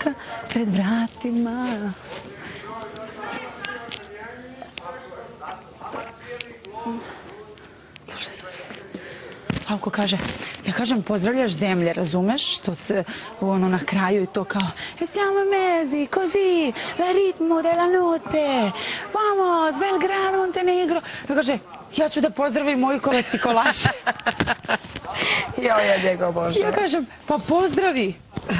čeka pred vratima. Slušaj. Slavko kaže, ja kažem pozdravljaš zemlje, razumeš? Što se ono na kraju i to kao siamo mesi, così, la ritmo della notte, vamos, Belgrado, Montenegro. Ja kaže, ja ću da pozdravim Mojkovac i Kolaše. Ja njega obožavam. Ja kažem, pa pozdravi.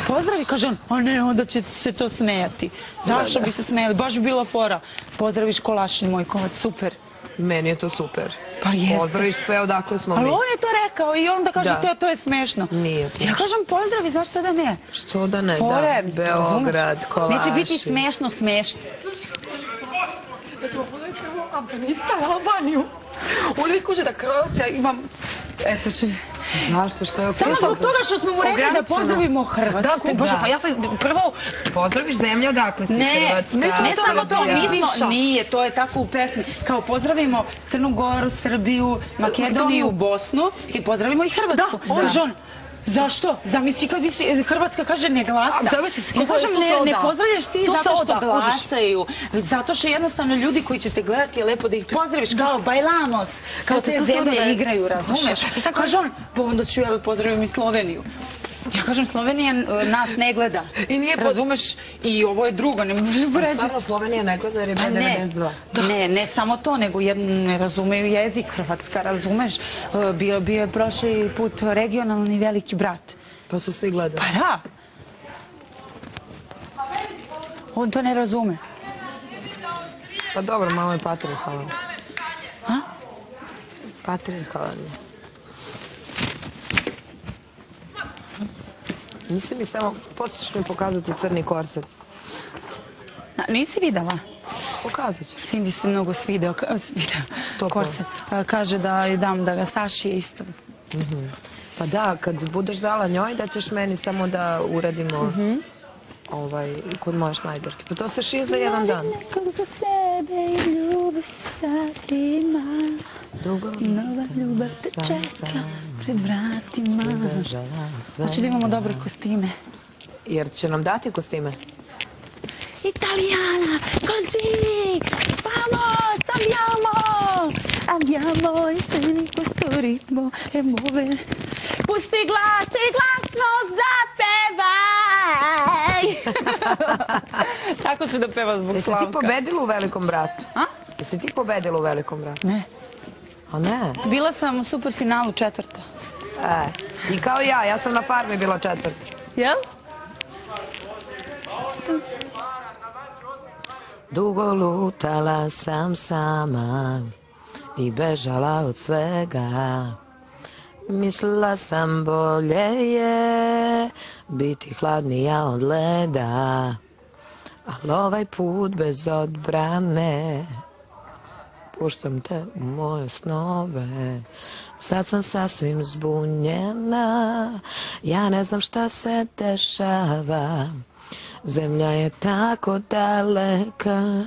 Pozdravi, kaže on, a ne, onda će se to smejati. Zašto bi se smejali? Baš bi bila fora. Pozdraviš Kolaš i Mojkovac, super. Meni je to super. Pa jeste. Pozdraviš sve odakle smo mi. Ali on je to rekao i onda kaže to je smešno. Nije smešno. Ja kažem pozdravi, zašto da ne? Što da ne, da. Beograd, Kolaši. Neće biti smešno. Da ćemo pozdraviti prvo Afganistan, Albaniju. Uvijek kuće da Kroatija imam... Eto će. Zašto? Što je samo zbog toga što smo mu rekli da pozdravimo Hrvatsku. Da, Bože, pa ja sam prvo... Pozdraviš zemlju odakle si Hrvatska. Ne samo to, nije, to je tako u pesmi. Kao pozdravimo Crnu Goru, Srbiju, Makedoniju, Bosnu i pozdravimo i Hrvatsku. Da. Zašto? Zamisli kad bi Hrvatska kaže ne glasa. Ja kažem ne pozdravljaš ti zato što glasaju. Zato što jednostavno ljudi koji će te gledati je lepo da ih pozdraviš kao bajlamos. Kao te zemlje igraju, razumeš? Kaže on, pa onda ću ja pozdravim i Sloveniju. Ja kažem, Slovenija nas ne gleda. Razumeš? I ovo je drugo, ne možeš poreći. Stvarno Slovenija ne gleda jer je B92. Ne samo to, nego ne razumeju jezik Hrvatska, razumeš? Bio je prošli put regionalni veliki brat. Pa su svi gledali. Pa da. On to ne razume. Pa dobro, malo je patriarhalan. A? Patriarhalan je. Nisi mi samo, poslije ćeš mi pokazati crni korset. Nisi videla? Pokazat ću. Cindy se mnogo svideo korset. Kaže da dam da ga sašije isto. Pa da, kad budeš dala njoj, da ćeš meni samo da uradimo kod moje šnajderke. Pa to se šije za jedan dan. Nekog za sebe i ljubav se sakrima. Nova ljubav te čeka pred vratima. Hoću da imamo dobre kostime. Jer će nam dati kostime? Italijana, così, vamos, andiamo i seni questo ritmo e muove. Pusti glas i glasno zapevaj. Tako ću da peva zbog Slavka. Jesi ti pobedila u Velikom bratu? A? Jesi ti pobedila u Velikom bratu? Ne. A ne? Bila sam u superfinalu 4. I kao ja sam na farmi bila 4. Jel? Dugo lutala sam sama i bežala od svega. Mislila sam bolje je biti hladnija od leda, ali ovaj put bez odbrane puštam te u moje snove. Sad sam sasvim zbunjena, ja ne znam šta se dešava. Zemlja je tako daleka.